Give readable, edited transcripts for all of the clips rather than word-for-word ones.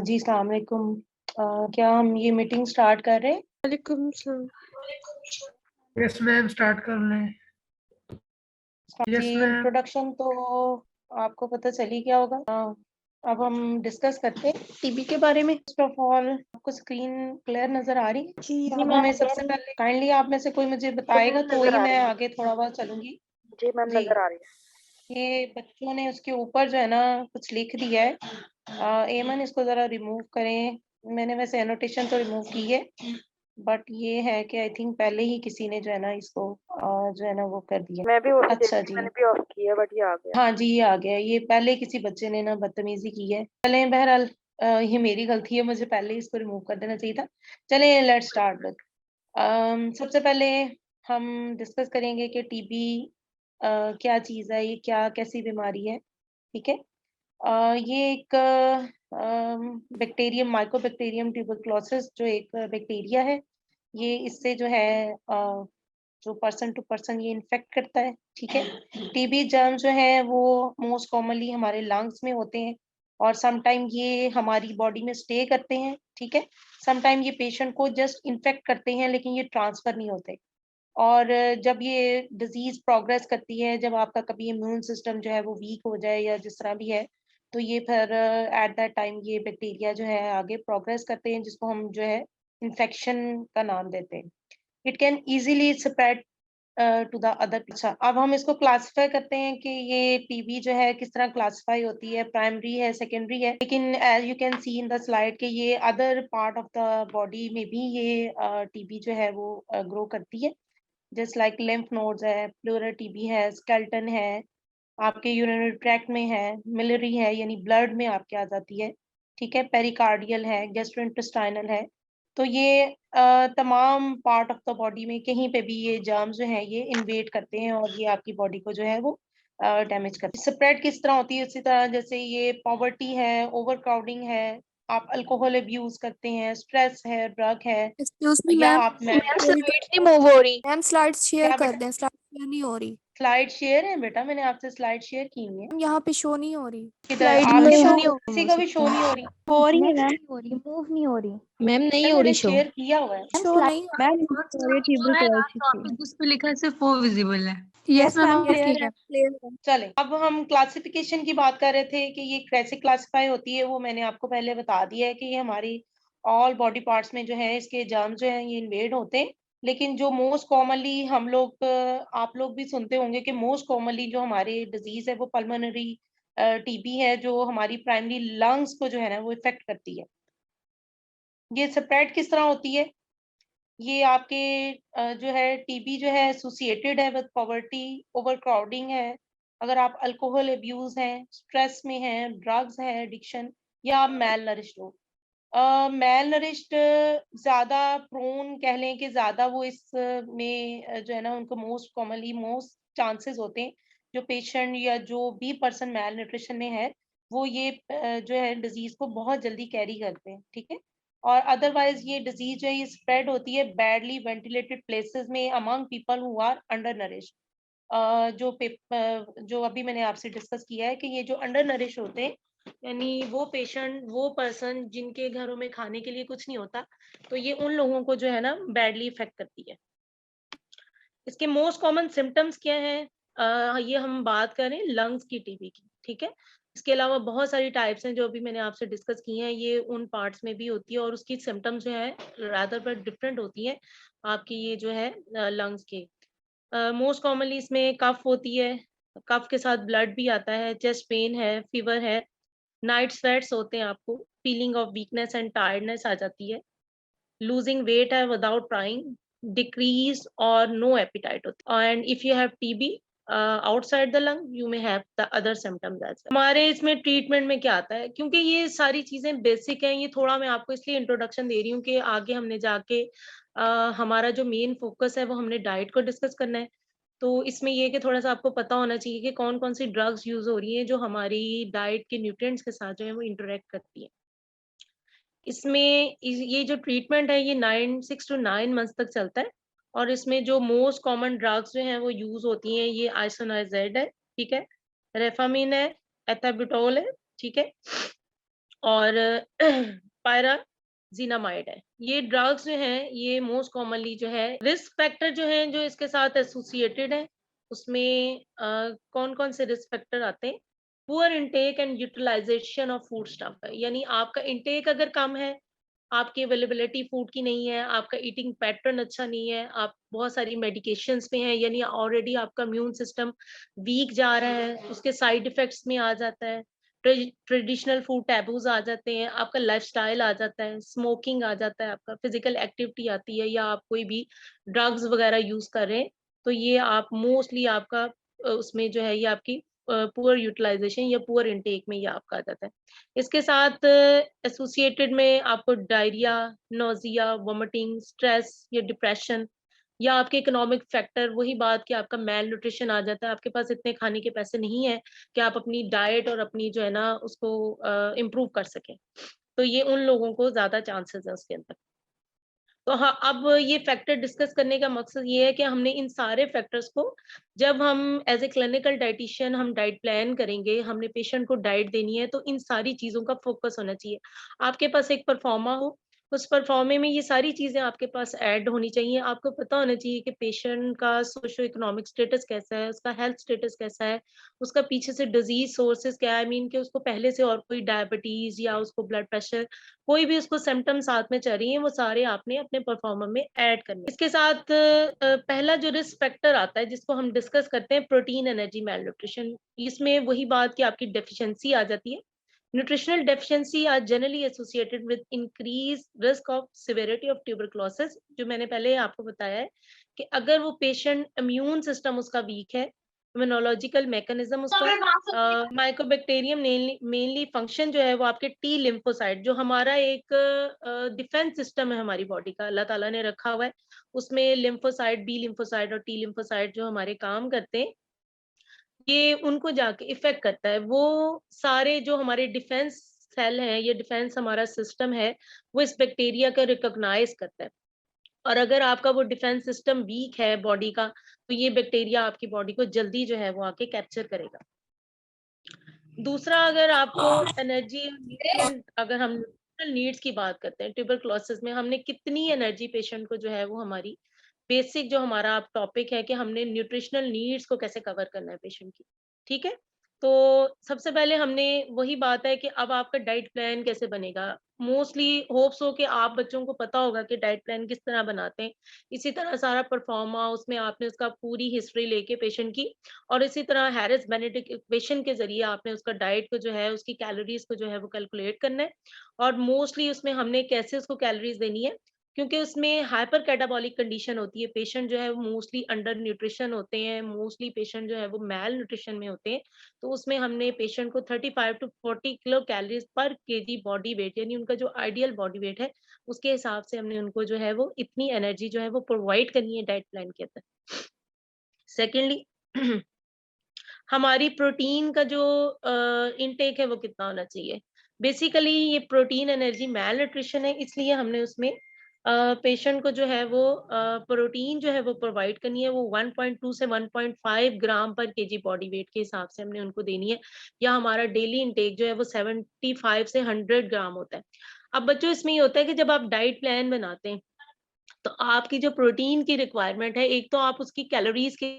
जी अस्सलाम वालेकुम। क्या हम ये मीटिंग स्टार्ट कर रहे हैं? वालेकुम सलाम। यस मैम, स्टार्ट कर लें। जी, यस मैम। इंट्रोडक्शन तो आपको पता चल ही गया होगा। अब हम डिस्कस करते हैं टीबी के बारे में। फर्स्ट ऑफ ऑल, आपको स्क्रीन क्लियर नजर आ रही है? जी अब हमें सबसे पहले काइंडली आप में से कोई मुझे बताएगा तो ही मैं आगे थोड़ा बहुत चलूंगी। जी मैम, जी, नजर आ रही है। ये बच्चों ने उसके ऊपर जो है ना कुछ लिख दिया है। एमन इसको जरा रिमूव करें। मैंने वैसे एनोटेशन तो रिमूव की है, बट ये है कि आई थिंक पहले ही किसी ने जो है ना इसको जो है ना वो कर दिया। मैं भी वही अच्छा देखी, जी, मैंने भी ऑफ की है बट ये आ गया। हाँ जी, ये आ गया। ये पहले किसी बच्चे ने ना बदतमीजी की है। चले बहरहाल, ये मेरी गलती है, मुझे पहले इसको रिमूव कर देना चाहिए था। चले लेट्स स्टार्ट विद सबसे पहले हम डिस्कस करेंगे कि टीबी क्या चीज़ है, ये क्या कैसी बीमारी है। ठीक है। ये एक बैक्टीरियम, माइकोबैक्टीरियम ट्यूबरकुलोसिस जो एक बैक्टीरिया है, ये इससे जो है जो पर्सन टू पर्सन ये इन्फेक्ट करता है। ठीक है। टीबी जर्म जो है वो मोस्ट कॉमनली हमारे लंग्स में होते हैं और समटाइम ये हमारी बॉडी में स्टे करते हैं। ठीक है। समटाइम ये पेशेंट को जस्ट इन्फेक्ट करते हैं लेकिन ये ट्रांसफर नहीं होते। और जब ये डिजीज प्रोग्रेस करती है, जब आपका कभी इम्यून सिस्टम जो है वो वीक हो जाए या जिस तरह भी है, तो ये फिर एट दैट टाइम ये बैक्टीरिया जो है आगे प्रोग्रेस करते हैं, जिसको हम जो है इन्फेक्शन का नाम देते हैं। It can easily spread to the other. अच्छा, अब हम इसको क्लासिफाई करते हैं कि ये टीबी जो है किस तरह क्लासिफाई होती है, प्राइमरी है, सेकेंडरी है। लेकिन as you can see in the slide कि ये other part of the body में भी ये टीबी जो है वो ग्रो करती है। जस्ट लाइक लिम्फ नोड्स है, प्लूरल टीबी है, स्केल्टन है, आपके यूरिनरी ट्रैक्ट में है, मिलरी है यानी ब्लड में आपके आ जाती है। ठीक है। पेरिकार्डियल है, गैस्ट्रोइंटेस्टाइनल है। तो ये तमाम पार्ट ऑफ द बॉडी में कहीं पे भी ये जर्म्स जो है ये इन्वेड करते हैं और ये आपकी बॉडी को जो है वो डैमेज करते हैं। स्प्रेड किस तरह होती है? उसी तरह जैसे ये पॉवर्टी है, ओवर क्राउडिंग है, आप अल्कोहल अब्यूज करते हैं, स्ट्रेस है, ड्रग है, एक्सक्यूज मी या मैम, आप स्लाइड नहीं मूव हो रही मैम। स्लाइड शेयर क्या कर बेटा? दें, स्लाइड शेयर नहीं हो रही। स्लाइड शेयर है बेटा, मैंने आपसे स्लाइड शेयर की हुई है। मैम यहाँ पे शो नहीं हो रही। किधर? स्लाइड आपके मूव शो, नहीं हो किसी का भी शो नहीं हो रही? हो रही है मैम मैम। नहीं हो रही, मूव नहीं हो रही मैम नहीं सर हो मैंने रही शो। शेयर किया हुआ है। शो नहीं हो मैम ट्यूबरकुलोसिस की। जिस पे लिखा है सिर्फ वो विजिबल है। यस मैम, yes, क्लियर है, क्लियर है। चले अब हम क्लासिफिकेशन की बात कर रहे थे कि ये कैसे क्लासिफाई होती है। वो मैंने आपको पहले बता दिया है कि ये हमारी ऑल बॉडी पार्ट्स में जो है इसके जर्म जो है ये इन्वेड होते हैं। लेकिन जो मोस्ट कॉमनली हम लोग आप लोग भी सुनते होंगे कि मोस्ट कॉमनली जो हमारे डिजीज है वो पल्मोनरी टीबी है, जो हमारी प्राइमरी लंग्स को जो है ना वो इफेक्ट करती है। ये स्प्रेड किस तरह होती है? ये आपके जो है टीबी जो है एसोसिएटेड है विद पॉवर्टी, ओवर क्राउडिंग है, अगर आप अल्कोहल अब्यूज हैं, स्ट्रेस में हैं, ड्रग्स है, एडिक्शन, या आप मेल नरिश्ड हो। मेल नरिश्ड ज्यादा प्रोन कह लें कि ज्यादा वो इस में जो है ना उनको मोस्ट कॉमनली मोस्ट चांसेस होते हैं, जो पेशेंट या जो भी पर्सन मेल न्यूट्रिशन में है वो ये जो है डिजीज को बहुत जल्दी कैरी करते हैं। ठीक है। और अदरवाइज ये डिजीज जो है ये स्प्रेड होती है बैडली वेंटिलेटेड प्लेसेस में among people who are under nourish. जो अभी मैंने आपसे डिस्कस किया है कि ये जो अंडर नरिश होते हैं यानी वो पेशेंट, वो पर्सन जिनके घरों में खाने के लिए कुछ नहीं होता, तो ये उन लोगों को जो है ना बैडली इफेक्ट करती है। इसके मोस्ट कॉमन सिम्टम्स क्या हैं? ये हम बात करें लंग्स की टीबी की। ठीक है। इसके अलावा बहुत सारी टाइप्स हैं जो अभी मैंने आपसे डिस्कस की हैं, ये उन पार्ट्स में भी होती है और उसकी सिम्टम्स जो है रादर बट डिफरेंट होती है आपकी ये जो है लंग्स के। मोस्ट कॉमनली इसमें कफ होती है, कफ के साथ ब्लड भी आता है, चेस्ट पेन है, फीवर है, नाइट स्वेट्स होते हैं, आपको feeling of weakness and tiredness आ जाती है, लूजिंग वेट है विदाउट ट्राइंग, डिक्रीज और नो एपिटाइट होती है। And if you have TB outside the lung you may have the other symptoms as well. हमारे इसमें ट्रीटमेंट में क्या आता है, क्योंकि ये सारी चीजें बेसिक हैं, ये थोड़ा मैं आपको इसलिए इंट्रोडक्शन दे रही हूँ कि आगे हमने जाके हमारा जो मेन फोकस है वो हमने डाइट को डिस्कस करना है। तो इसमें ये कि थोड़ा सा आपको पता होना चाहिए कि कौन कौन सी ड्रग्स यूज हो रही हैं जो हमारी डाइट के न्यूट्रिएंट्स के साथ जो है वो इंटरेक्ट करती है। इसमें ये जो ट्रीटमेंट है ये 6 to 9 मंथ्स तक चलता है और इसमें जो मोस्ट कॉमन ड्रग्स जो हैं वो यूज होती हैं, ये आइसोनाइजेड है, ठीक है, रेफामिन है, एथाब्यूटोल है, ठीक है, और पायराजीनामाइड है। ये ड्रग्स जो हैं ये मोस्ट कॉमनली जो है रिस्क फैक्टर जो हैं जो इसके साथ एसोसिएटेड है, उसमें कौन कौन से रिस्क फैक्टर आते हैं? Poor intake and utilization of food stuff है, यानी आपका इनटेक अगर कम है, आपकी अवेलेबिलिटी फूड की नहीं है, आपका ईटिंग पैटर्न अच्छा नहीं है, आप बहुत सारी मेडिकेशंस पे हैं, यानी ऑलरेडी आपका इम्यून सिस्टम वीक जा रहा है, उसके साइड इफेक्ट्स में आ जाता है, ट्रेडिशनल फूड टैबूज आ जाते हैं, आपका लाइफस्टाइल आ जाता है, स्मोकिंग आ जाता है, आपका फिजिकल एक्टिविटी आती है, या आप कोई भी ड्रग्स वगैरह यूज कर रहे हैं, तो ये आप मोस्टली आपका उसमें जो है ये आपकी पुअर यूटिलाइजेशन या पुअर इनटेक में ये आपका आ जाता है। इसके साथ एसोसिएटेड में आपको डायरिया, नोजिया, वोमिटिंग, स्ट्रेस या डिप्रेशन, या आपके इकोनॉमिक फैक्टर, वही बात कि आपका मेल न्यूट्रिशन आ जाता है, आपके पास इतने खाने के पैसे नहीं है कि आप अपनी डाइट और अपनी जो है ना उसको इम्प्रूव कर सकें, तो ये उन लोगों को ज्यादा चांसेस है उसके अंदर। तो हाँ, अब ये फैक्टर डिस्कस करने का मकसद ये है कि हमने इन सारे फैक्टर्स को, जब हम एज ए क्लिनिकल डाइटिशियन हम डाइट प्लान करेंगे, हमने पेशेंट को डाइट देनी है, तो इन सारी चीजों का फोकस होना चाहिए। आपके पास एक परफॉर्मा हो, उस परफॉर्मे में ये सारी चीजें आपके पास ऐड होनी चाहिए। आपको पता होना चाहिए कि पेशेंट का सोशो इकोनॉमिक स्टेटस कैसा है, उसका हेल्थ स्टेटस कैसा है, उसका पीछे से डिजीज सोर्सेज क्या है, आई मीन कि उसको पहले से और कोई डायबिटीज या उसको ब्लड प्रेशर, कोई भी उसको सिम्टम साथ में चल रही है, वो सारे आपने अपने परफॉर्मर में ऐड करने। इसके साथ पहला जो रिस्क फैक्टर आता है जिसको हम डिस्कस करते हैं, प्रोटीन एनर्जी मेल न्यूट्रिशन। इसमें वही बात कि आपकी डेफिशिएंसी आ जाती है। Nutritional deficiency are generally associated with increase risk of severity of tuberculosis, जो मैंने पहले आपको बताया है कि अगर वो पेशेंट इम्यून सिस्टम उसका वीक है, इम्यूनोलॉजिकल मैकेनिज्म उसका, माइकोबैक्टीरियम मेनली फंक्शन जो है वो आपके टी लिम्फोसाइट, जो हमारा एक डिफेंस सिस्टम है हमारी बॉडी का, अल्लाह ताला ने रखा हुआ है, उसमें लिम्फोसाइट, बी लिम्फोसाइट और टी लिम्फोसाइट जो हमारे काम करते हैं, ये उनको जाके इफेक्ट करता है। वो सारे जो हमारे डिफेंस सेल हैं, ये डिफेंस हमारा सिस्टम है, वो इस बैक्टीरिया को रिकॉग्नाइज करता है, और अगर आपका वो डिफेंस सिस्टम वीक है बॉडी का, तो ये बैक्टीरिया आपकी बॉडी को जल्दी जो है वो आके कैप्चर करेगा। दूसरा, अगर आपको एनर्जी, अगर हम न्यूट्रिशनल नीड्स की बात करते हैं, ट्यूबरक्लोसिस में हमने कितनी एनर्जी पेशेंट को जो है वो हमारी बेसिक जो हमारा आप टॉपिक है कि हमने न्यूट्रिशनल नीड्स को कैसे कवर करना है पेशेंट की, ठीक है। तो सबसे पहले हमने वही बात है कि अब आपका डाइट प्लान कैसे बनेगा। मोस्टली होप्स हो कि आप बच्चों को पता होगा कि डाइट प्लान किस तरह बनाते हैं, इसी तरह सारा परफॉर्मा उसमें आपने उसका पूरी हिस्ट्री लेके पेशेंट की, और इसी तरह हैरिस बेनेडिक्ट इक्वेशन के जरिए आपने उसका डाइट को जो है उसकी कैलोरीज को जो है वो कैलकुलेट करना है, और मोस्टली उसमें हमने कैसे उसको कैलोरीज देनी है, क्योंकि उसमें हाइपर कैटाबॉलिक कंडीशन होती है, पेशेंट जो है वो मोस्टली अंडर न्यूट्रिशन होते हैं, मोस्टली पेशेंट जो है वो मेल न्यूट्रिशन में होते हैं, तो उसमें हमने पेशेंट को 35 to 40 kilo calories per KG body weight, यानी उनका जो आइडियल बॉडी वेट है उसके हिसाब से हमने उनको जो है वो इतनी एनर्जी जो है वो प्रोवाइड करनी है डाइट प्लान के अंदर। सेकेंडली, हमारी प्रोटीन का जो इनटेक है वो कितना होना चाहिए। बेसिकली ये प्रोटीन एनर्जी मेल न्यूट्रिशन है, इसलिए हमने उसमें पेशेंट को जो है वो प्रोटीन जो है वो प्रोवाइड करनी है, वो 1.2 से 1.5 ग्राम पर केजी बॉडी वेट के हिसाब से हमने उनको देनी है, या हमारा डेली इनटेक जो है वो 75 से 100 ग्राम होता है। अब बच्चों इसमें ये होता है कि जब आप डाइट प्लान बनाते हैं, तो आपकी जो प्रोटीन की रिक्वायरमेंट है, एक तो आप उसकी कैलोरीज के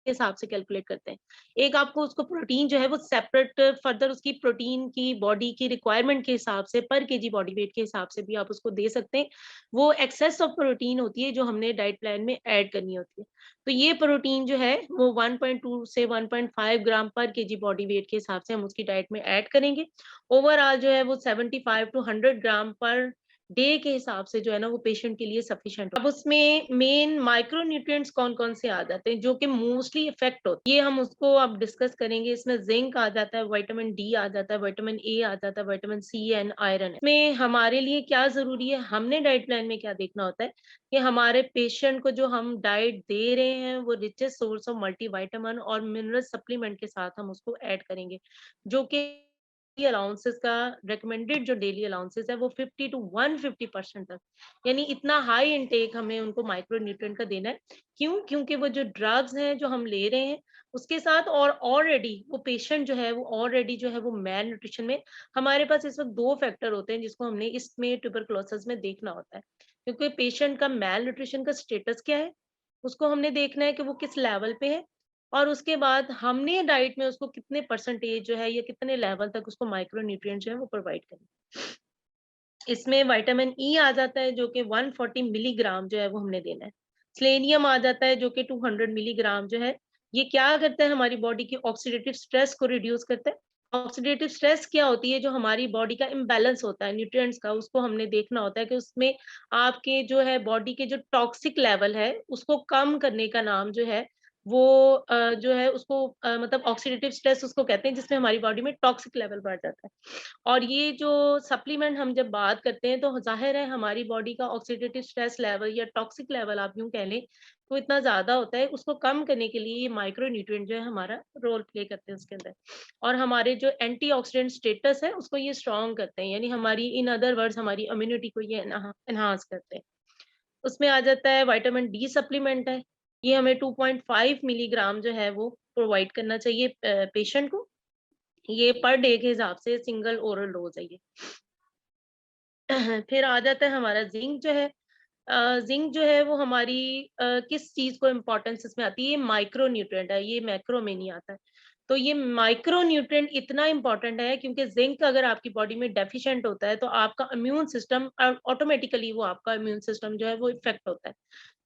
हिसाब से कैलकुलेट करते हैं, एक आपको उसको प्रोटीन जो है वो सेपरेट फर्दर उसकी प्रोटीन की बॉडी की रिक्वायरमेंट के हिसाब से पर केजी बॉडी वेट के हिसाब से भी आप उसको दे सकते हैं। वो एक्सेस ऑफ प्रोटीन होती है जो हमने डाइट प्लान में ऐड करनी होती है। तो ये प्रोटीन जो है वो 1.2 से 1.5 ग्राम पर केजी बॉडी वेट के हिसाब से हम उसकी डाइट में ऐड करेंगे। ओवरऑल जो है वो 75 टू 100 ग्राम पर डे के हिसाब से जो है ना वो पेशेंट के लिए सफिशिएंट। अब उसमें मेन माइक्रो न्यूट्रिएंट्स कौन कौन से आ जाते हैं जो कि मोस्टली इफेक्ट होते हैं, ये हम उसको अब डिस्कस करेंगे। इसमें जिंक आ जाता है, विटामिन डी आ जाता है, विटामिन ए आ जाता है, विटामिन सी एंड आयरन। इसमें हमारे लिए क्या जरूरी है, हमने डाइट प्लान में क्या देखना होता है कि हमारे पेशेंट को जो हम डाइट दे रहे हैं वो रिचेस्ट सोर्स ऑफ मल्टीविटामिन और मिनरल सप्लीमेंट के साथ हम उसको ऐड करेंगे, जो कि अलाउंसेस का रिकमेंडेड जो डेली अलाउंसेस है वो 50 to 150% तक, यानी इतना हाई इनटेक हमें उनको माइक्रो न्यूट्रिएंट का देना है। क्यों? क्योंकि वो जो ड्रग्स हैं जो हम ले रहे हैं उसके साथ और ऑलरेडी वो पेशेंट जो है वो ऑलरेडी जो है वो मैल न्यूट्रिशन में, हमारे पास इस वक्त 2 फैक्टर होते हैं जिसको हमने इसमें ट्यूबरकुलोसिस में देखना होता है, क्योंकि पेशेंट का मैल न्यूट्रिशन का स्टेटस क्या है उसको हमने देखना है कि वो किस लेवल पे है, और उसके बाद हमने डाइट में उसको कितने परसेंटेज जो है या कितने लेवल तक उसको माइक्रो न्यूट्रिएंट जो है वो प्रोवाइड करें। इसमें विटामिन ई आ जाता है जो कि 140 मिलीग्राम जो है वो हमने देना है। सेलेनियम आ जाता है जो कि 200 मिलीग्राम जो है, ये क्या करता है हमारी बॉडी की ऑक्सीडेटिव स्ट्रेस को रिड्यूस करता है। ऑक्सीडेटिव स्ट्रेस क्या होती है? जो हमारी बॉडी का इम्बैलेंस होता है न्यूट्रिएंट्स का, उसको हमने देखना होता है कि उसमें आपके जो है बॉडी के जो टॉक्सिक लेवल है उसको कम करने का नाम जो है वो जो है उसको मतलब ऑक्सीडेटिव स्ट्रेस उसको कहते हैं, जिसमें हमारी बॉडी में टॉक्सिक लेवल बढ़ जाता है। और ये जो सप्लीमेंट हम जब बात करते हैं तो जाहिर है हमारी बॉडी का ऑक्सीडेटिव स्ट्रेस लेवल या टॉक्सिक लेवल आप यूं कह लें तो इतना ज्यादा होता है, उसको कम करने के लिए ये माइक्रो न्यूट्रिएंट जो है हमारा रोल प्ले करते हैं उसके अंदर, और हमारे जो एंटीऑक्सीडेंट स्टेटस है उसको ये स्ट्रॉन्ग करते हैं, यानी हमारी इन अदर वर्ड्स हमारी इम्यूनिटी को ये एनहांस करते हैं। उसमें आ जाता है विटामिन डी सप्लीमेंट है, ये हमें 2.5 मिलीग्राम जो है वो प्रोवाइड करना चाहिए पेशेंट को, ये पर डे के हिसाब से सिंगल ओरल डोज है ये। फिर आ जाता है हमारा जिंक जो है, जिंक जो है वो हमारी किस चीज को इम्पोर्टेंस इसमें आती है, ये माइक्रो न्यूट्रिएंट है, ये मैक्रो में नहीं आता है। तो ये माइक्रो न्यूट्रिएंट इतना इंपॉर्टेंट है क्योंकि जिंक अगर आपकी बॉडी में डेफिशिएंट होता है तो आपका इम्यून सिस्टम ऑटोमेटिकली वो आपका इम्यून सिस्टम जो है वो इफेक्ट होता है।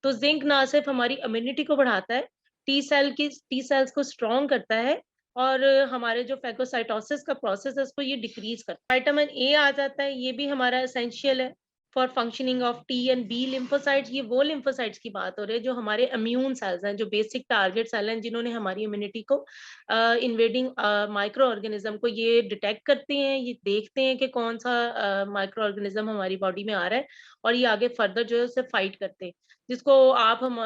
तो जिंक ना सिर्फ हमारी इम्यूनिटी को बढ़ाता है, टी सेल्स को स्ट्रॉन्ग करता है, और हमारे जो फैगोसाइटोसिस का प्रोसेस है उसको ये डिक्रीज करता है। विटामिन ए आ जाता है, ये भी हमारा एसेंशियल है for functioning of T and B lymphocytes. ये वो लिम्फोसाइट्स की बात हो रही है जो हमारे इम्यून सेल्स हैं, जो बेसिक टारगेट सेल हैं, जिन्होंने हमारी इम्यूनिटी को इन्वेडिंग माइक्रो ऑर्गेनिज्म को ये डिटेक्ट करते हैं, ये देखते हैं कि कौन सा माइक्रो ऑर्गेनिज्म हमारी बॉडी में आ रहा है, और ये आगे फर्दर जो है उससे फाइट करते हैं, जिसको आप हम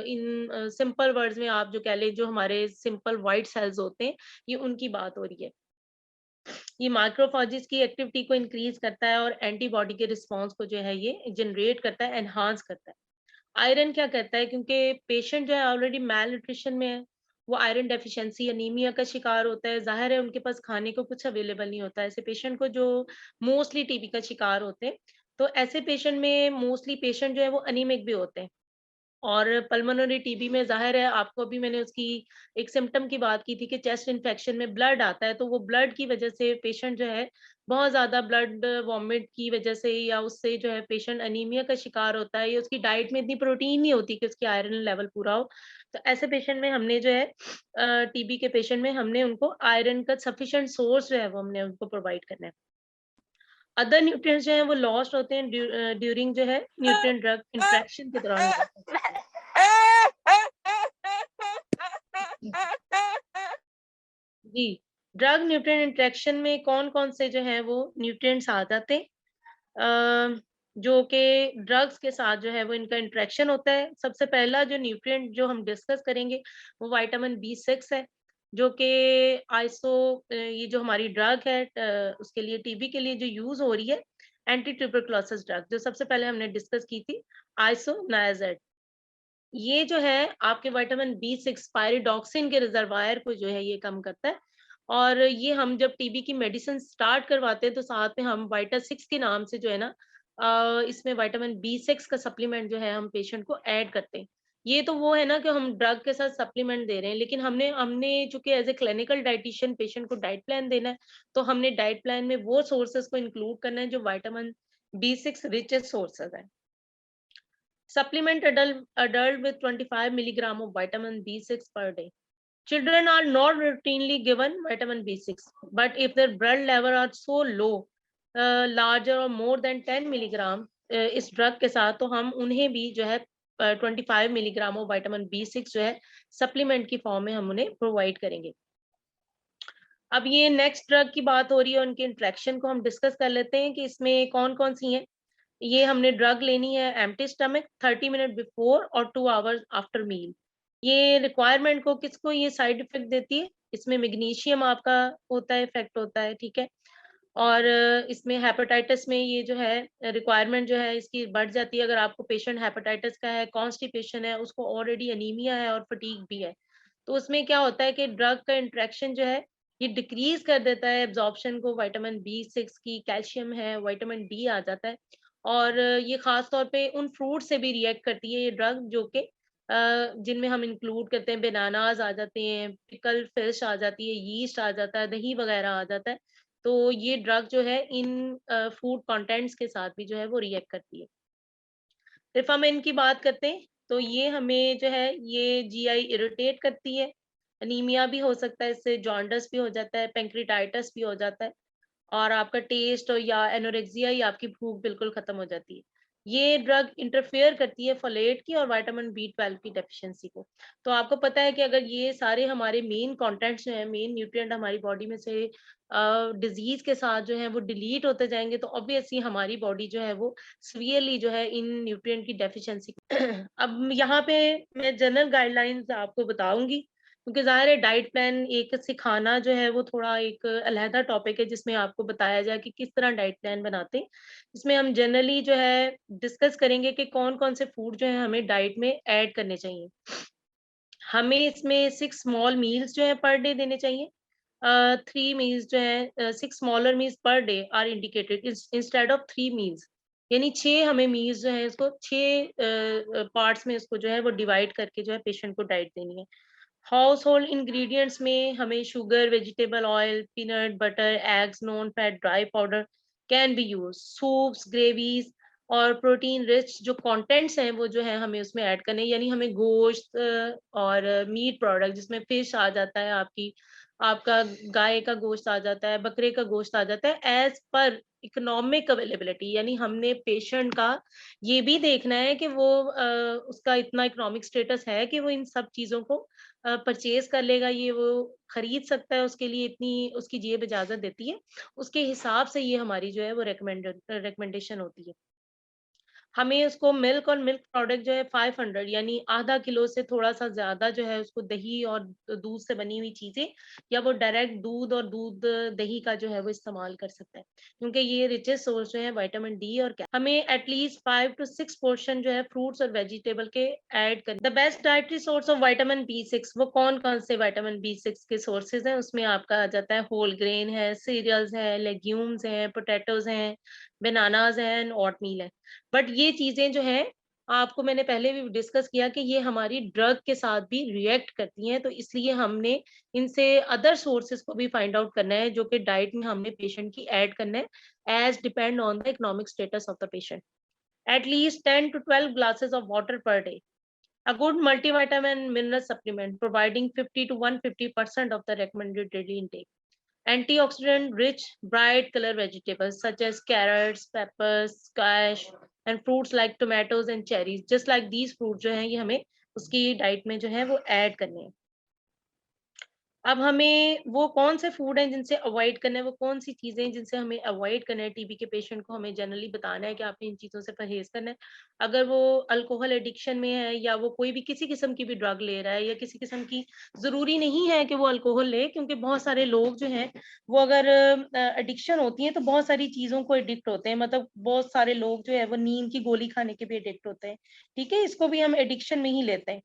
इन सिंपल वर्ड्स में आप जो कह लें जो हमारे सिंपल वाइट सेल्स होते हैं, ये उनकी बात हो रही है। ये माइक्रोफाजेस की एक्टिविटी को इंक्रीज करता है और एंटीबॉडी के रिस्पॉन्स को जो है ये जनरेट करता है, एनहांस करता है। आयरन क्या करता है, क्योंकि पेशेंट जो है ऑलरेडी मैल न्यूट्रिशन में है, वो आयरन डेफिशिएंसी अनीमिया का शिकार होता है, जाहिर है उनके पास खाने को कुछ अवेलेबल नहीं होता है। ऐसे पेशेंट को जो मोस्टली टीबी का शिकार होते हैं, तो ऐसे पेशेंट में मोस्टली पेशेंट जो है वो अनीमिक भी होते हैं। और पल्मोनरी टीबी में जाहिर है आपको अभी मैंने उसकी एक सिम्टम की बात की थी कि चेस्ट इन्फेक्शन में ब्लड आता है, तो वो ब्लड की वजह से पेशेंट जो है बहुत ज्यादा ब्लड वॉमिट की वजह से या उससे जो है पेशेंट अनीमिया का शिकार होता है, या उसकी डाइट में इतनी प्रोटीन नहीं होती कि उसकी आयरन लेवल पूरा हो। तो ऐसे पेशेंट में हमने जो है टीबी के पेशेंट में हमने उनको आयरन का सफिशिएंट सोर्स जो है वो हमने उनको प्रोवाइड करना है। अदर न्यूट्रिएंट्स जो हैं वो लॉस्ट होते हैं ड्यूरिंग जो है न्यूट्रिएंट ड्रग इंटरेक्शन के दौरान हो जाते हैं। जी, ड्रग न्यूट्रिएंट इंटरेक्शन में कौन कौन से जो है वो न्यूट्रिएंट्स आ जाते हैं, जो कि ड्रग्स के साथ जो है वो इनका इंटरेक्शन होता है। सबसे पहला जो न्यूट्रिएंट जो हम डिस्कस करेंगे वो विटामिन B6 है, जो कि ये जो हमारी ड्रग है उसके लिए टीबी के लिए जो यूज हो रही है, एंटी ट्यूबरकुलोसिस ड्रग जो सबसे पहले हमने डिस्कस की थी, आइसोनाइजेड। ये जो है आपके विटामिन B6 पायरिडॉक्सिन के रिजर्वायर को जो है ये कम करता है, और ये हम जब टीबी की मेडिसिन स्टार्ट करवाते हैं तो साथ में हम वाइटा 6 के नाम से जो है ना इसमें विटामिन B6 का सप्लीमेंट जो है हम पेशेंट को ऐड करते हैं। ये तो वो है ना कि हम ड्रग के साथ सप्लीमेंट दे रहे हैं, लेकिन हमने हमने चूंकि as a clinical dietitian patient को डाइट प्लान देना है, तो हमने डाइट प्लान में वो सोर्सेज को इंक्लूड करना है जो विटामिन B6 रिचेस्ट सोर्सेज है। Supplement adult with 25 milligram of vitamin B6 per day. Children are not routinely given vitamin B6, but if their blood level are so low, larger or more than 10 milligram इस drug के साथ, तो हम उन्हें भी जो है 25 मिलीग्राम ऑफ विटामिन B6 जो है सप्लीमेंट की फॉर्म में हम उन्हें प्रोवाइड करेंगे। अब ये नेक्स्ट ड्रग की बात हो रही है, उनके इंट्रैक्शन को हम डिस्कस कर लेते हैं कि इसमें कौन कौन सी हैं। ये हमने ड्रग लेनी है एम्प्टी स्टमक 30 मिनट बिफोर और 2 आवर्स आफ्टर मील। ये रिक्वायरमेंट को किसको ये साइड इफेक्ट देती है, इसमें मैग्नीशियम आपका होता है, इफेक्ट होता है, ठीक है। और इसमें हेपेटाइटिस में ये जो है रिक्वायरमेंट जो है इसकी बढ़ जाती है। अगर आपको पेशेंट हेपेटाइटिस का है, कॉन्स्टिपेशन है, उसको ऑलरेडी अनीमिया है और फटीग भी है, तो उसमें क्या होता है कि ड्रग का इंटरेक्शन जो है ये डिक्रीज कर देता है एब्जॉर्प्शन को, विटामिन B6 की, कैल्शियम है, विटामिन D आ जाता है। और ये खास तौर पे उन फ्रूट से भी रिएक्ट करती है ये ड्रग जो कि जिनमें हम इंक्लूड करते हैं, बनानाज आ जाते हैं, पिकल फिश आ जाती है, यीस्ट आ जाता है, दही वगैरह आ जाता है। तो ये ड्रग जो है इन फूड कंटेंट्स के साथ भी जो है वो रिएक्ट करती है। रिफामेन की बात करते हैं तो ये हमें जो है ये जीआई इरिटेट करती है, अनीमिया भी हो सकता है, इससे जॉन्डिस भी हो जाता है, पैंक्रीटाइटिस भी हो जाता है, और आपका टेस्ट और या एनोरेक्सिया या आपकी भूख बिल्कुल खत्म हो जाती है। ये ड्रग इंटरफेयर करती है फोलेट की और विटामिन B12 की डेफिशिएंसी को। तो आपको पता है कि अगर ये सारे हमारे मेन कंटेंट्स जो है, मेन न्यूट्रिएंट हमारी बॉडी में से डिजीज के साथ जो है वो डिलीट होते जाएंगे, तो ऑब्वियसली हमारी बॉडी जो है वो सीवियरली जो है इन न्यूट्रिएंट की डेफिशिएंसी अब यहाँ पे मैं जनरल गाइडलाइंस आपको बताऊंगी, क्योंकि ज़ाहिर है डाइट प्लान एक सिखाना जो है वो थोड़ा एक अलहदा टॉपिक है जिसमें आपको बताया जाए कि किस तरह डाइट प्लान बनाते हैं। इसमें हम जनरली जो है डिस्कस करेंगे कि कौन-कौन से फूड जो है हमें डाइट में ऐड करने चाहिए। हमें इसमें 6 स्मॉल मील्स जो है पर डे देने चाहिए। 3 मील्स जो है 6 smaller meals per day are indicated instead of 3 meals, यानी 6 हमें मील्स जो है इसको 6 पार्ट्स में इसको जो है वो डिवाइड करके जो है पेशेंट को डाइट देनी है। हाउस होल्ड इंग्रेडिएंट्स में हमें sugar, vegetable oil, peanut butter, eggs, non fat dry powder can be use, soups, gravies और प्रोटीन रिच जो कंटेंट्स हैं वो जो है हमें उसमें ऐड करने हैं। यानी हमें गोश्त और मीट प्रोडक्ट जिसमें फिश आ जाता है, आपका गाय का गोश्त आ जाता है, बकरे का गोश्त आ जाता है, एज पर इकोनॉमिक अवेलेबिलिटी। यानी हमने पेशेंट का ये भी देखना है कि वो उसका इतना इकोनॉमिक स्टेटस है कि वो इन सब चीजों को परचेज कर लेगा, ये वो खरीद सकता है, उसके लिए इतनी उसकी जेब इजाजत देती है, उसके हिसाब से ये हमारी जो है वो रिकमेंडेशन होती है। हमें उसको मिल्क और मिल्क प्रोडक्ट जो है 500 यानी आधा किलो से थोड़ा सा ज्यादा जो है उसको दही और दूध से बनी हुई चीजें, या वो डायरेक्ट दूध और दूध दही का जो है वो इस्तेमाल कर सकता है, क्योंकि ये रिचेस्ट सोर्स जो है विटामिन D और हमें एटलीस्ट 5 to 6 पोर्शन जो है फ्रूट्स और वेजिटेबल के ऐड कर। The best dietary source of vitamin B6 वो कौन कौन से विटामिन B6 के सोर्सेज हैं, उसमें आपका आ जाता है होल ग्रेन है, सीरियल्स है, लेग्यूम्स हैं, पोटैटोज हैं, बनानाज हैं, ओटमील है। बट ये चीजें जो हैं आपको मैंने पहले भी डिस्कस किया कि ये हमारी ड्रग के साथ भी रिएक्ट करती हैं, तो इसलिए हमने इनसे अदर सोर्सेज को भी फाइंड आउट करना है जो कि डाइट में हमने पेशेंट की ऐड करना है as depend on the economic status of the patient. At least 10 to 12 glasses of water per day. A good multivitamin mineral supplement providing 50 to 150% of the recommended daily intake. Antioxidant rich bright color vegetables such as carrots, peppers, squash and fruits like tomatoes and cherries. Just like these fruits जो हैं ये हमें उसकी diet में जो है वो add करने हैं। अब हमें वो कौन से फूड हैं जिनसे अवॉइड करना है, वो कौन सी चीजें जिनसे हमें अवॉइड करना है, टीबी के पेशेंट को हमें जनरली बताना है कि आपने इन चीजों से परहेज करना है। अगर वो अल्कोहल एडिक्शन में है या वो कोई भी किसी किस्म की भी ड्रग ले रहा है या किसी किस्म की, जरूरी नहीं है कि वो अल्कोहल ले, क्योंकि बहुत सारे लोग जो हैं वो अगर एडिक्शन होती है तो बहुत सारी चीजों को एडिक्ट होते हैं। मतलब बहुत सारे लोग जो है वो नींद की गोली खाने के भी एडिक्ट होते हैं, ठीक है, इसको भी हम एडिक्शन में ही लेते हैं।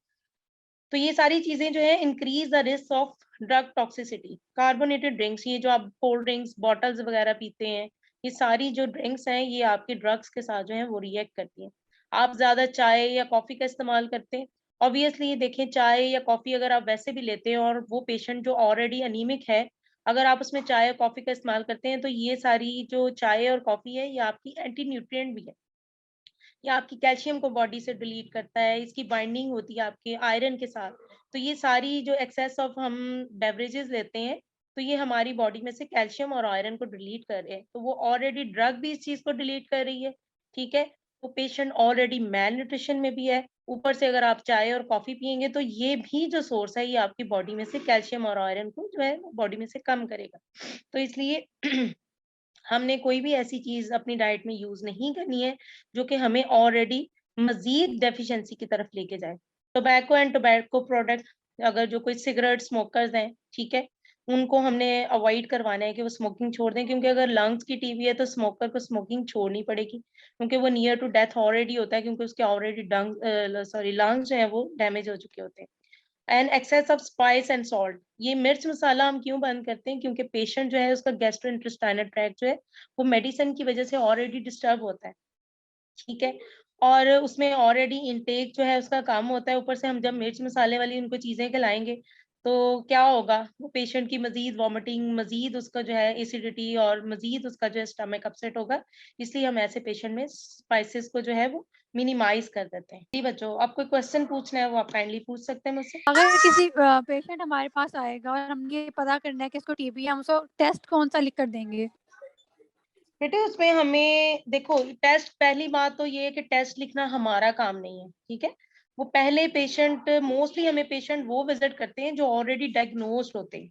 तो ये सारी चीजें जो है increase the risk of drug toxicity. Carbonated drinks, ये जो आप कोल्ड ड्रिंक्स बॉटल्स वगैरह पीते हैं, ये सारी जो ड्रिंक्स हैं ये आपके ड्रग्स के साथ जो है वो रिएक्ट करती हैं। आप ज्यादा चाय या कॉफी का इस्तेमाल करते हैं, ऑब्वियसली ये देखें चाय या कॉफी अगर आप वैसे भी लेते हैं और वो पेशेंट जो ऑलरेडी अनीमिक है, अगर आप उसमें चाय या कॉफी का इस्तेमाल करते हैं तो ये सारी जो चाय और कॉफी है ये आपकी एंटी न्यूट्रिएंट भी है, या आपकी कैल्शियम को बॉडी से डिलीट करता है, इसकी बाइंडिंग होती है आपके आयरन के साथ। तो ये सारी जो एक्सेस ऑफ हम बेवरेजेस लेते हैं तो ये हमारी बॉडी में से कैल्शियम और आयरन को डिलीट कर रहे हैं, तो वो ऑलरेडी ड्रग भी इस चीज को डिलीट कर रही है, ठीक है। तो पेशेंट ऑलरेडी मैल न्यूट्रिशन में भी है, ऊपर से अगर आप चाय और कॉफी पियेंगे तो ये भी जो सोर्स है ये आपकी बॉडी में से कैल्शियम और आयरन को जो है बॉडी में से कम करेगा। तो इसलिए हमने कोई भी ऐसी चीज अपनी डाइट में यूज नहीं करनी है जो कि हमें ऑलरेडी मजीद डेफिशिएंसी की तरफ लेके जाए। टोबैको एंड टोबैको प्रोडक्ट, अगर जो कोई सिगरेट स्मोकर्स हैं, ठीक है, उनको हमने अवॉइड करवाना है कि वो स्मोकिंग छोड़ दें, क्योंकि अगर लंग्स की टीबी है तो स्मोकर को स्मोकिंग छोड़नी पड़ेगी, क्योंकि वो नियर टू डेथ ऑलरेडी होता है, क्योंकि उसके ऑलरेडी लंग्स जो है वो डैमेज हो चुके होते हैं। And excess of spice and salt, ये मिर्च मसाला हम क्यों बंद करते हैं, क्योंकि पेशेंट जो है उसका गैस्ट्रोइंटेस्टाइनल ट्रैक्ट जो है वो मेडिसिन की वजह से ऑलरेडी डिस्टर्ब होता है, ठीक है, और उसमें ऑलरेडी इनटेक जो है उसका कम होता है, ऊपर से हम जब मिर्च मसाले वाली उनको चीजें खिलाएंगे तो क्या होगा, वो पेशेंट की मजीद वॉमिटिंग, मजीद उसका जो है एसिडिटी और मजीद उसका जो है स्टमक अपसेट होगा। इसलिए हम ऐसे पेशेंट में स्पाइसेस को जो है वो मिनिमाइज कर देते हैं। जी बच्चों, आप कोई क्वेश्चन पूछना है वो आप काइंडली पूछ सकते हैं मुझसे। अगर किसी पेशेंट हमारे पास आएगा और हम ये पता करना है कि इसको टीबी है, हम उसको टेस्ट कौन सा लिख कर देंगे? बेटे उसमें हमें देखो, टेस्ट, पहली बात तो ये है कि टेस्ट लिखना हमारा काम नहीं है, ठीक है। वो पहले पेशेंट, मोस्टली हमें पेशेंट वो विजिट करते हैं जो ऑलरेडी डायग्नोस्ड होते हैं।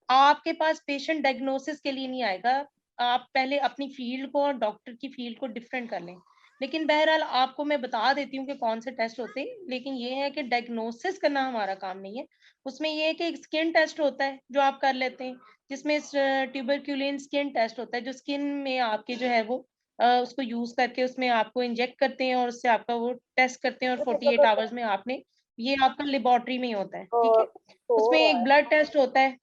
आपके पास पेशेंट डायग्नोसिस के लिए नहीं आएगा, आप पहले अपनी फील्ड को और डॉक्टर की फील्ड को डिफरेंट कर लें। लेकिन बहरहाल आपको मैं बता देती हूँ कि कौन से टेस्ट होते हैं, लेकिन ये है कि डायग्नोसिस करना हमारा काम नहीं है। उसमें ये है कि एक स्किन टेस्ट होता है जो आप कर लेते हैं, जिसमें ट्यूबरक्यूलिन स्किन टेस्ट होता है, जो स्किन में आपके जो है वो उसको यूज करके उसमें आपको इंजेक्ट करते हैं और उससे आपका वो टेस्ट करते हैं, और 48 आवर्स में आपने, ये आपका लेबोरेटरी में ही होता है, ठीक है। उसमें एक ब्लड टेस्ट होता है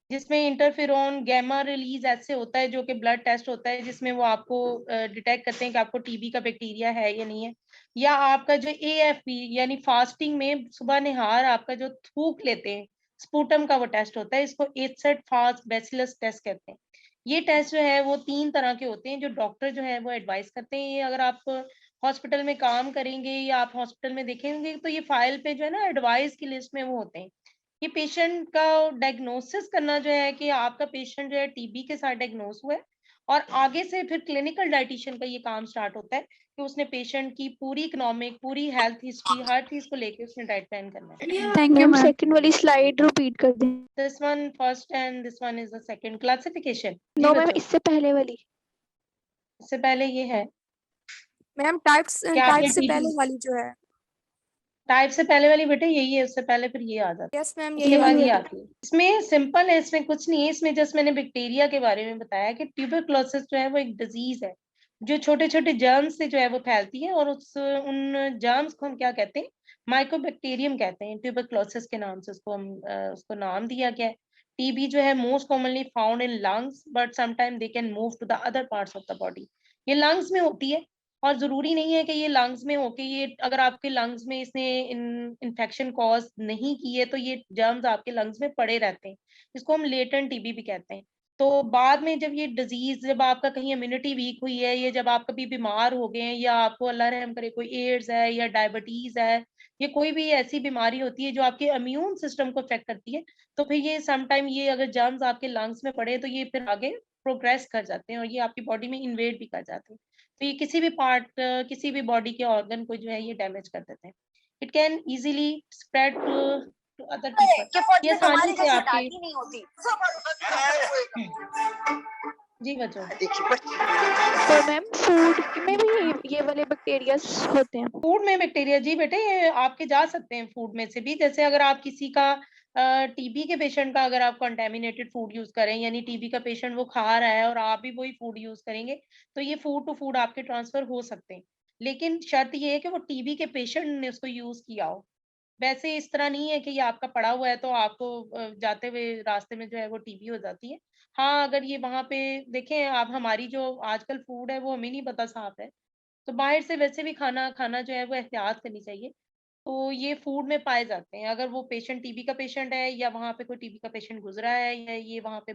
जिसमें इंटरफेरोन गैमा रिलीज ऐसे होता है, जो कि ब्लड टेस्ट होता है, जिसमें वो आपको डिटेक्ट करते हैं कि आपको टीबी का बैक्टीरिया है या नहीं है। या आपका जो एएफपी यानी फास्टिंग में सुबह निहार आपका जो थूक लेते हैं, स्पूटम का वो टेस्ट होता है, इसको एचसेट फास्ट बैसिलस टेस्ट कहते हैं। ये टेस्ट जो है वो 3 तरह के होते हैं जो डॉक्टर जो है वो एडवाइस करते हैं। ये अगर आप हॉस्पिटल में काम करेंगे या आप हॉस्पिटल में देखेंगे तो ये फाइल पे जो है ना एडवाइस की लिस्ट में वो होते हैं। ये पेशेंट का डायग्नोसिस करना जो है कि आपका पेशेंट जो है टीबी के साथ डायग्नोस हुआ है, और आगे से फिर क्लिनिकल डाइटिशियन का ये काम स्टार्ट होता है कि उसने पेशेंट की पूरी इकोनॉमिक, पूरी हेल्थ हिस्ट्री, हर चीज को लेके उसने डाइट प्लान करना है। Thank you ma'am ma'am. Second वाली स्लाइड रिपीट कर दें। This one first and this one is the second classification. जी नो मैम, बच्चों, इससे पहले वाली। इससे पहले ये है मैम टाइप्स क्या टाइप आपने से पहले टीबी वाली जो है। टाइप से पहले वाली बेटे यही है, उससे पहले फिर ये आ जाता है, यस मैम, उसके यही बाद वाली। ये आती है। इसमें सिंपल है, इसमें कुछ नहीं है, इसमें जस्ट मैंने बैक्टीरिया के बारे में बताया कि ट्यूबरक्लोसिस जो है वो एक डिजीज है जो छोटे छोटे जर्म्स से जो है वो फैलती है, और उन जर्म्स को हम क्या कहते हैं, माइकोबैक्टीरियम कहते हैं। ट्यूबरक्लोसिस के नाम से उसको नाम दिया गया है। टीबी जो है most commonly found in lungs, but sometime they can move to the other parts of the body. ये लंग्स में होती है, और जरूरी नहीं है कि ये लंग्स में होके, ये अगर आपके लंग्स में इसने इन्फेक्शन कॉज नहीं की है तो ये जर्म्स आपके लंग्स में पड़े रहते हैं। इसको हम लेटेंट टीबी भी कहते हैं। तो बाद में जब ये डिजीज, जब आपका कहीं इम्यूनिटी वीक हुई है, या जब आप कभी बीमार हो गए हैं, या आपको अल्लाह रहम करे कोई एड्स है या डायबिटीज है, या कोई भी ऐसी बीमारी होती है जो आपके इम्यून सिस्टम को अफेक्ट करती है, तो फिर ये समटाइम ये अगर जर्म्स आपके लंग्स में पड़े तो ये फिर आगे प्रोग्रेस कर जाते हैं और ये आपकी बॉडी में इन्वेड भी कर जाते हैं। तो ये किसी भी पार्ट, किसी भी बॉडी के ऑर्गन को जो है ये डैमेज कर देते हैं। It can easily spread to other people. ये आसानी से आपके नहीं होती। जी बच्चों, तो मैम फूड में भी ये वाले बैक्टीरिया होते हैं? फूड में बैक्टीरिया, जी बेटे ये आपके जा सकते हैं फूड में से भी। जैसे अगर आप किसी का टीबी के पेशेंट का अगर आप कंटेमिनेटेड फूड यूज करें, यानी टीबी का पेशेंट वो खा रहा है और आप भी वही फूड यूज करेंगे, तो ये फूड टू फूड आपके ट्रांसफर हो सकते हैं। लेकिन शर्त ये है कि वो टीबी के पेशेंट ने उसको यूज किया हो। वैसे इस तरह नहीं है कि ये आपका पड़ा हुआ है तो आपको जाते हुए रास्ते में जो है वो टीबी हो जाती है। हाँ, अगर ये वहां पे देखें आप, हमारी जो आजकल फूड है वो हमें नहीं पता साफ है, तो बाहर से वैसे भी खाना खाना जो है वो एहतियात करनी चाहिए। तो ये फूड में पाए जाते हैं, अगर वो पेशेंट टीबी का पेशेंट है या वहाँ पे कोई टीबी का पेशेंट गुजरा है या ये वहाँ पे